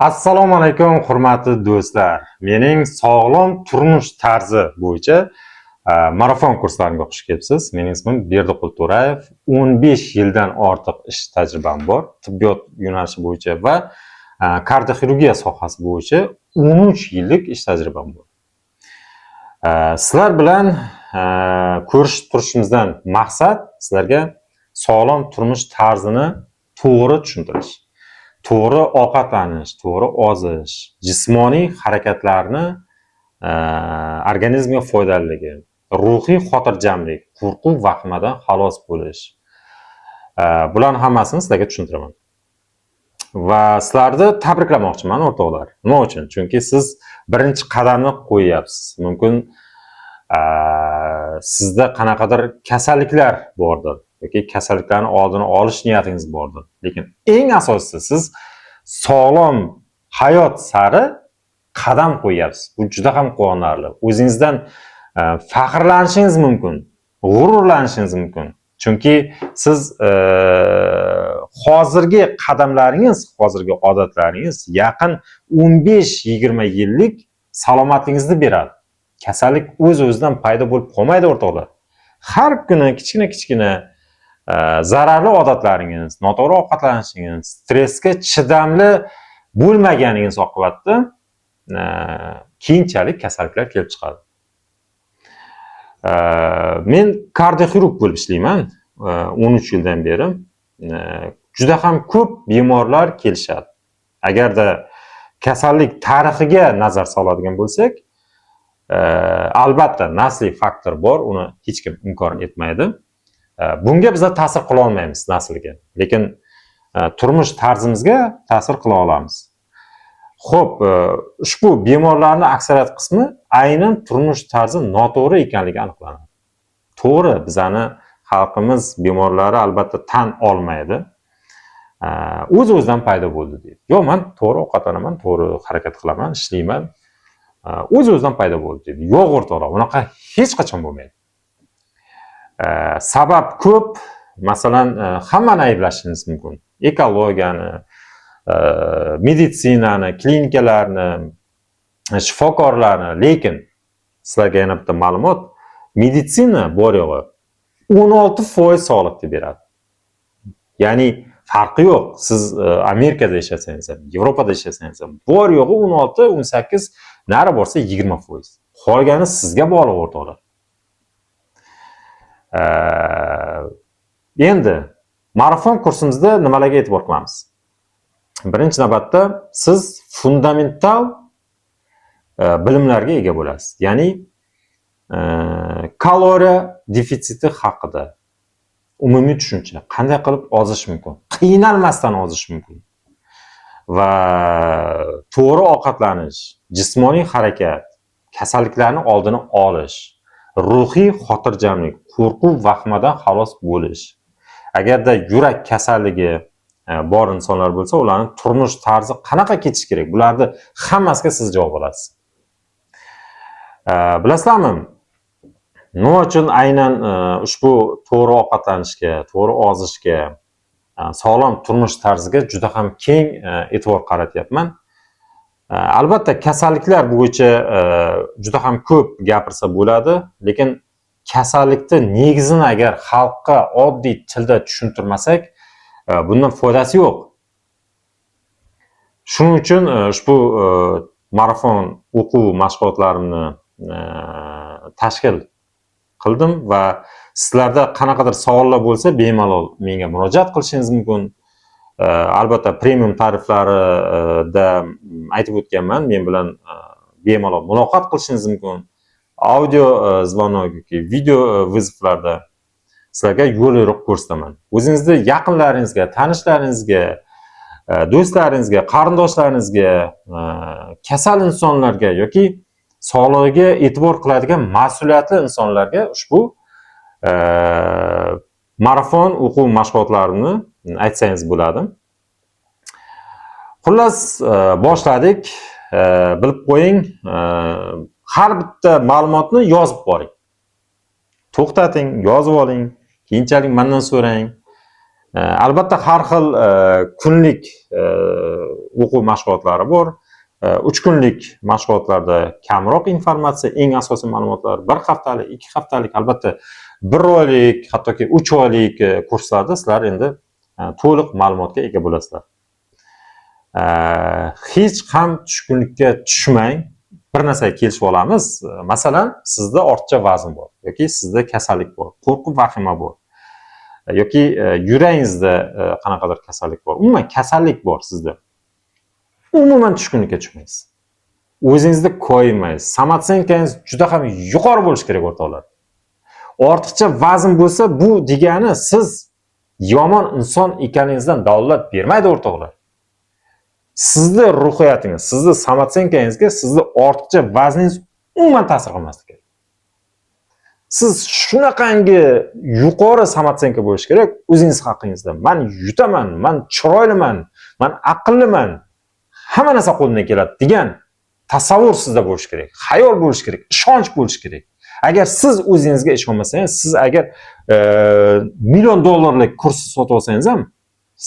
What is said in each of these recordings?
Assalomu alaykum hurmatli do'stlar. Mening sog'lom turmush tarzi bo'yicha marafon kurslariga xush kelibsiz. Mening ismim Berdiqul To'rayev. 15 yildan ortiq ish tajribam bor. Tibbiyot yo'nalishi bo'yicha va kardioxirurgiya sohasi bo'yicha 13 yillik ish tajribam bor. Sizlar bilan ko'rishib turishimizdan maqsad sizlarga sog'lom turmush tarzini to'g'ri tushuntirish. To'g'ri ovqatlanish, to'g'ri ozish, jismoniy harakatlarni organizmga foydaliligi, ruhiy xotirjamlik, qo'rquv vahmadan xalos bo'lish. Bularning hammasini sizlarga tushuntiraman. Va sizlarni tabriklamoqchiman o'rtoqlar. Nima uchun? Chunki siz birinchi qadamni qo'yyapsiz. Mumkin sizda qanaqadir kasalliklar bordir yoki kasalliklarning oldini olish niyatingiz bordir. Lekin eng asosiysi siz sog'lom hayot sari qadam qo'yyapsiz. Bu juda ham quvonarli. O'zingizdan faxrlanishingiz mumkin, g'ururlanishingiz mumkin. Chunki siz hozirgi qadamlaringiz, hozirgi odatlaringiz yaqin 15-20 yillik salomatligingizni beradi. Kasallik o'z-o'zidan paydo bo'lib qolmaydi o'rtoqlar. Har kuni kichkina zararli odatlaringiz, noto'g'ri ovqatlanishingiz, stressga chidamli bo'lmaganingiz oqibatida keyinchalik kasalliklar kelib chiqadi. Men kardioxirurg bo'lib ishlayman 13 yildan beri. Juda ham ko'p bemorlar kelishadi. Agarda kasallik tarixiga nazar soladigan bo'lsak, albatta nasliy faktor bor, uni hech kim inkor etmaydi. Bunga biz ta'sir qila olmaymiz naslga, lekin turmush tarzimizga ta'sir qila olamiz. Xo'p, ushbu bemorlarning aksariyat qismi aynan turmush tarzi noto'g'ri ekanligi aniqlanadi. To'g'ri, bizani xalqimiz bemorlari albatta tan olmaydi. O'z-o'zidan paydo bo'ldi deydi. Yo'q, men to'g'ri ovqatlanaman, to'g'ri harakat qilaman, ishlayman. O'z-o'zidan paydo bo'ldi deydi. Yo'q o'rtoqlar, unaqa hech qachon bo'lmaydi. Sabab ko'p. Masalan, hammani ayblashingiz mumkin. Ekologiyani, meditsinani, klinikalarni, shifokorlarni, lekin sizlarga yana bitta ma'lumot, meditsina bor yo'g'i 16% sog'liqni beradi. Ya'ni farqi yo'q. Siz Amerikada yashasangiz ham, Yevropada yashasangiz ham, bor yo'g'i 16, 18, nari borsa 20%. Qolgani sizga bog'liq o'rtoqlar. Endi marafon kursimizda nimalarga e'tibor qilamiz? Birinchi navbatda siz fundamental bilimlarga ega bo'lasiz. Ya'ni kaloriya defitsiti haqida umumiy tushuncha, qanday qilib ozish mumkin, qiynalmasdan ozish mumkin va to'g'ri ovqatlanish, jismoniy harakat, kasalliklarni oldini olish, ruhiy xotirjamlik, qo'rquv vahmadan xalos bo'lish. Agarda yurak kasalligi bor insonlar bo'lsa, ularning turmush tarzi qanaqa ketish kerak? Bularni hammasiga siz javob olasiz. Bilasizlarmi? Nima uchun aynan ushbu to'g'ri ovqatlanishga, to'g'ri ozishga, sog'lom turmush tarziga juda ham keng e'tibor qaratyapman. Albatta kasalliklar bo'yicha juda ham ko'p gapirsa bo'ladi, lekin kasallikni negizini agar xalqqa oddiy tilda tushuntirmasak, bundan foydasi yo'q. Shuning uchun ushbu marafon o'quv mashg'ulotlarimni tashkil qildim va sizlarda qanaqadir savollar bo'lsa, bemalol menga murojaat qilishingiz mumkin. Albatta premium tariflarida aytib o'tganman, men bilan bemalol muloqot qilishingiz mumkin. Audio zvonok yoki video vizovlarda sizlarga yo'l yo'riq ko'rsataman. O'zingizni yaqinlaringizga, tanishlaringizga, do'stlaringizga, qarindoshlaringizga, kasal insonlarga yoki sog'lig'iga e'tibor qiladigan mas'uliyatli insonlarga ushbu marafon o'quv mashg'ulotlarini aytsangiz bo'ladi. Xullas, boshladik. Bilib qo'ying, har bitta ma'lumotni yozib boring. To'xtating, yozib oling, keyinchalik mendan so'rang. Albatta har xil kunlik o'quv mashg'ulotlari bor. 3 kunlik mashg'ulotlarda kamroq informatsiya, eng asosiy ma'lumotlar, 1 haftalik, 2 haftalik, albatta 1 oylik, hattoki 3 oylik kurslarda sizlar endi to'liq ma'lumotga ega bo'lasizlar. Hech ham tushkunlikka tushmang. Bir narsaga kelishib olamiz. Masalan, sizda ortiqcha vazn bor yoki sizda kasallik bor, qo'rquv, vahima bor. Yoki yuragingizda qanaqadir kasallik bor. Umuman kasallik bor sizda. Umuman tushkunlikka tushmaysiz. O'zingizni qo'ymaysiz. Samatsenkangiz juda ham yuqori bo'lishi kerak o'rtoqlar. Ortiqcha vazn bo'lsa, bu degani siz yomon inson ekaningizdan dalolat bermaydi o'rtoqlar. Sizni ruhiyatingiz, sizni samatsenkangizga sizni ortiqcha vazningiz umuman ta'sir qilmaslik kerak. Siz shunaqangi yuqori samatsenka bo'lish kerak o'zingiz haqingizda. Men yutaman, men chiroyliman, men aqlliman, hamma narsa qo'limdan keladi degan tasavvur sizda bo'lish kerak, xayol bo'lish kerak, ishonch bo'lish kerak. Agar siz o'zingizga ishonmasangiz, siz agar million dollarlik kurs sotib olsangiz ham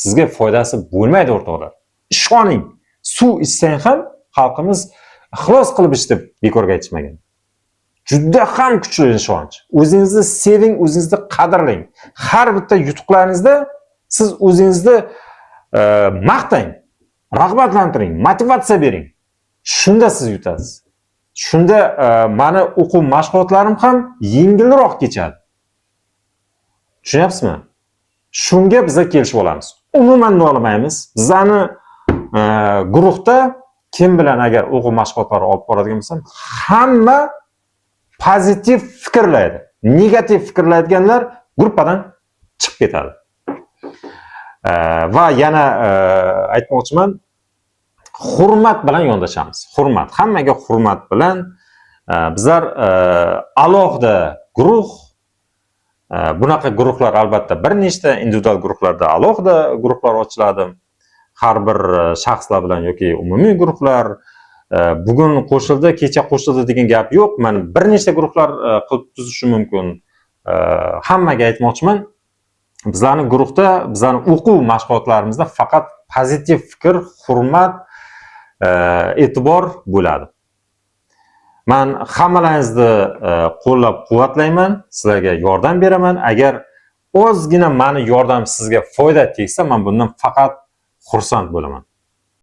sizga foydasi bo'lmaydi o'rtoqlar. Ishoning. Suv ichsang ham xalqimiz ixlos qilib ich deb bekorga aytishmagan. Juda ham kuchli ishonch. O'zingizni seving, o'zingizni qadrlang. Har bitta yutuqlaringizda siz o'zingizni maqtang, rag'batlantiring, motivatsiya bering. Shunda siz yutasiz. Shunda meni o'quv mashg'ulotlarim ham yengilroq kechadi. Tushunyapsizmi? Shunga biz kelishib olamiz. Umuman nolimaymiz. Bizani guruhda kim bilan agar o'quv mashg'ulotlari olib boradigan bo'lsam, hamma pozitiv fikrlaydi. Negativ fikrlaydiganlar guruhdan chiqib ketadi. Va yana aytmoqchiman, hurmat bilan yondashamiz. Hurmat, hammaga hurmat bilan bizlar alohida guruh, bunaqa guruhlar albatta bir nechta individual guruhlarda alohida guruhlar ochiladi. Har bir shaxslar bilan yoki umumiy guruhlar bugun qo'shildi, kecha qo'shildi degan gap yo'q. Men bir nechta guruhlar qilib tuzishim mumkin. Hammaga aytmoqchiman, bizlarning guruhda, bizlarning o'quv mashg'ulotlarimizda faqat pozitiv fikr, hurmat, e'tibor bo'ladi. Men hammalaringizni qo'llab-quvvatlayman, sizlarga yordam beraman. Agar ozgina meni yordam sizga foyda tegsa, men bundan faqat xursand bo'laman.